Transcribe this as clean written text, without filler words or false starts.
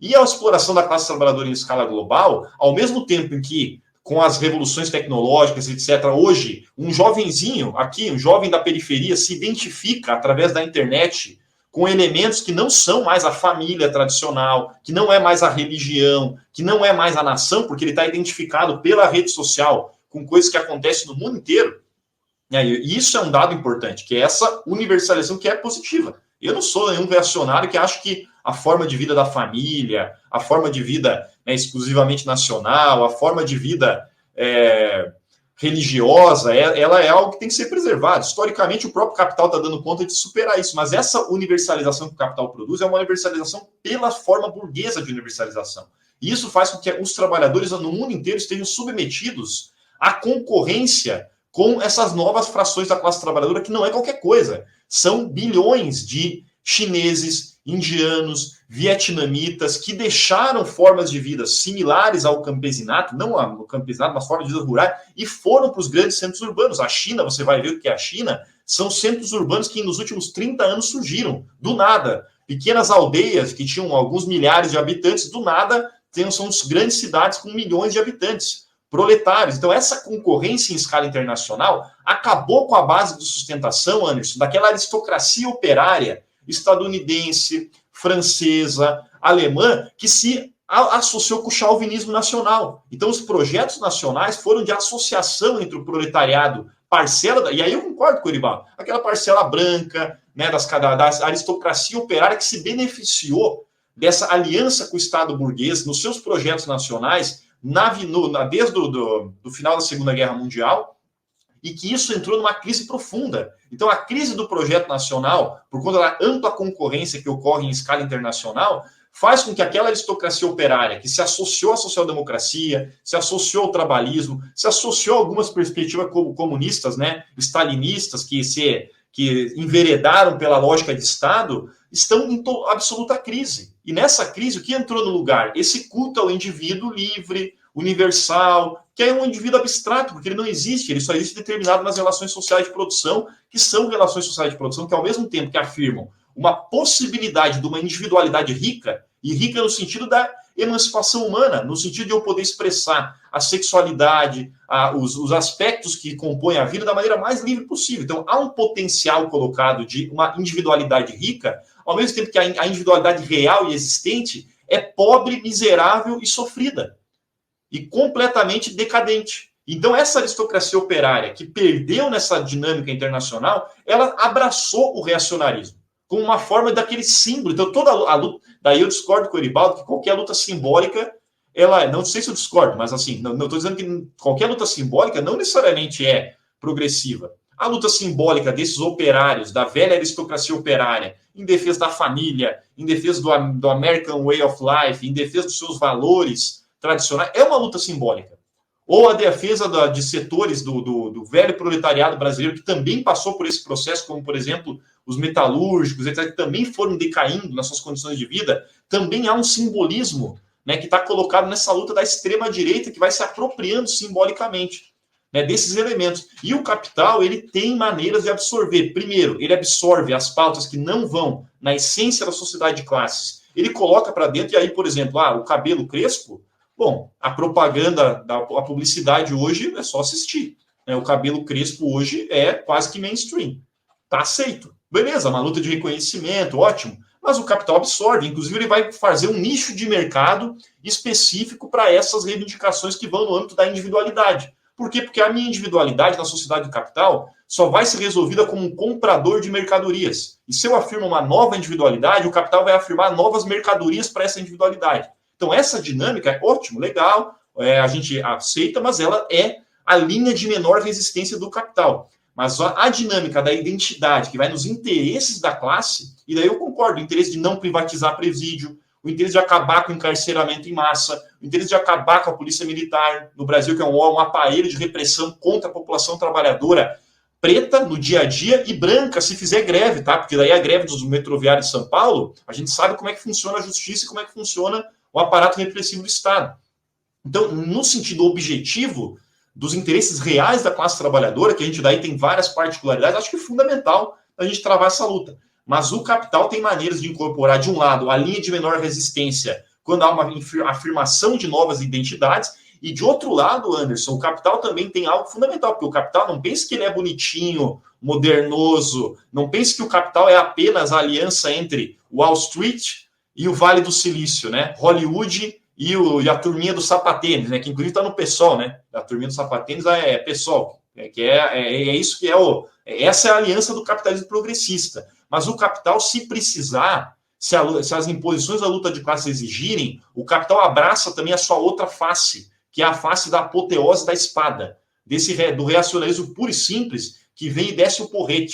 E a exploração da classe trabalhadora em escala global, ao mesmo tempo em que, com as revoluções tecnológicas, etc., hoje, um jovenzinho aqui, um jovem da periferia, se identifica através da internet com elementos que não são mais a família tradicional, que não é mais a religião, que não é mais a nação, porque ele está identificado pela rede social com coisas que acontecem no mundo inteiro. E isso é um dado importante, que é essa universalização que é positiva. Eu não sou nenhum reacionário que acho que a forma de vida da família, a forma de vida exclusivamente nacional, a forma de vida religiosa, ela é algo que tem que ser preservado. Historicamente, o próprio capital está dando conta de superar isso, mas essa universalização que o capital produz é uma universalização pela forma burguesa de universalização. E isso faz com que os trabalhadores no mundo inteiro estejam submetidos à concorrência com essas novas frações da classe trabalhadora, que não é qualquer coisa. São bilhões de chineses, indianos, vietnamitas, que deixaram formas de vida similares ao campesinato, não ao campesinato, mas formas de vida rural, e foram para os grandes centros urbanos. A China, você vai ver o que é a China, são centros urbanos que nos últimos 30 anos surgiram, do nada. Pequenas aldeias que tinham alguns milhares de habitantes, do nada, são grandes cidades com milhões de habitantes. Proletários. Então, essa concorrência em escala internacional acabou com a base de sustentação, Anderson, daquela aristocracia operária estadunidense, francesa, alemã, que se associou com o chauvinismo nacional. Então, os projetos nacionais foram de associação entre o proletariado, parcela, e aí eu concordo com o Eribaldo, aquela parcela branca, né, da aristocracia operária que se beneficiou dessa aliança com o Estado burguês nos seus projetos nacionais, desde o final da Segunda Guerra Mundial, e que isso entrou numa crise profunda. Então, a crise do projeto nacional, por conta da ampla concorrência que ocorre em escala internacional, faz com que aquela aristocracia operária que se associou à social-democracia, se associou ao trabalhismo, se associou a algumas perspectivas comunistas, né, stalinistas, que enveredaram pela lógica de Estado, estão em absoluta crise. E nessa crise, o que entrou no lugar? Esse culto ao indivíduo livre, universal, que é um indivíduo abstrato, porque ele não existe, ele só existe determinado nas relações sociais de produção, que são relações sociais de produção que, ao mesmo tempo que afirmam uma possibilidade de uma individualidade rica, e rica no sentido da emancipação humana, no sentido de eu poder expressar a sexualidade, os aspectos que compõem a vida da maneira mais livre possível. Então, há um potencial colocado de uma individualidade rica, ao mesmo tempo que a individualidade real e existente é pobre, miserável e sofrida, e completamente decadente. Então, essa aristocracia operária que perdeu nessa dinâmica internacional, ela abraçou o reacionarismo como uma forma daquele símbolo. Então, toda a luta... Daí eu discordo com o Eribaldo que qualquer luta simbólica, ela... Não sei se eu discordo, mas assim, não estou dizendo que qualquer luta simbólica não necessariamente é progressiva. A luta simbólica desses operários, da velha aristocracia operária, em defesa da família, em defesa do American Way of Life, em defesa dos seus valores tradicionais, é uma luta simbólica. Ou a defesa de setores do velho proletariado brasileiro, que também passou por esse processo, como, por exemplo, os metalúrgicos, etc., que também foram decaindo nas suas condições de vida, também há um simbolismo, né, que está colocado nessa luta da extrema-direita, que vai se apropriando simbolicamente, né, desses elementos. E o capital, ele tem maneiras de absorver. Primeiro, ele absorve as pautas que não vão na essência da sociedade de classes. Ele coloca para dentro, e aí, por exemplo, o cabelo crespo. Bom, a propaganda, a publicidade hoje é só assistir. Né? O cabelo crespo hoje é quase que mainstream. Está aceito. Beleza, uma luta de reconhecimento, ótimo. Mas o capital absorve. Inclusive, ele vai fazer um nicho de mercado específico para essas reivindicações que vão no âmbito da individualidade. Por quê? Porque a minha individualidade na sociedade do capital só vai ser resolvida como um comprador de mercadorias. E se eu afirmo uma nova individualidade, o capital vai afirmar novas mercadorias para essa individualidade. Então, essa dinâmica é ótimo, legal, a gente aceita, mas ela é a linha de menor resistência do capital. Mas a dinâmica da identidade, que vai nos interesses da classe, e daí eu concordo, o interesse de não privatizar presídio, o interesse de acabar com o encarceramento em massa, o interesse de acabar com a polícia militar no Brasil, que é um aparelho de repressão contra a população trabalhadora preta no dia a dia e branca se fizer greve, tá? Porque daí a greve dos metroviários de São Paulo, a gente sabe como é que funciona a justiça e como é que funciona o aparato repressivo do Estado. Então, no sentido objetivo dos interesses reais da classe trabalhadora, que a gente daí tem várias particularidades, acho que é fundamental a gente travar essa luta. Mas o capital tem maneiras de incorporar, de um lado, a linha de menor resistência quando há uma afirmação de novas identidades. E de outro lado, Anderson, o capital também tem algo fundamental, porque o capital, não pense que ele é bonitinho, modernoso, não pense que o capital é apenas a aliança entre Wall Street e o Vale do Silício, né? Hollywood e a turminha do sapatênis, né? Que inclusive está no PSOL, né? A turminha do sapatênis é PSOL, é isso que essa é a aliança do capitalismo progressista. Mas o capital, se precisar, se as imposições da luta de classes exigirem, o capital abraça também a sua outra face, que é a face da apoteose da espada, do reacionarismo puro e simples, que vem e desce o porrete.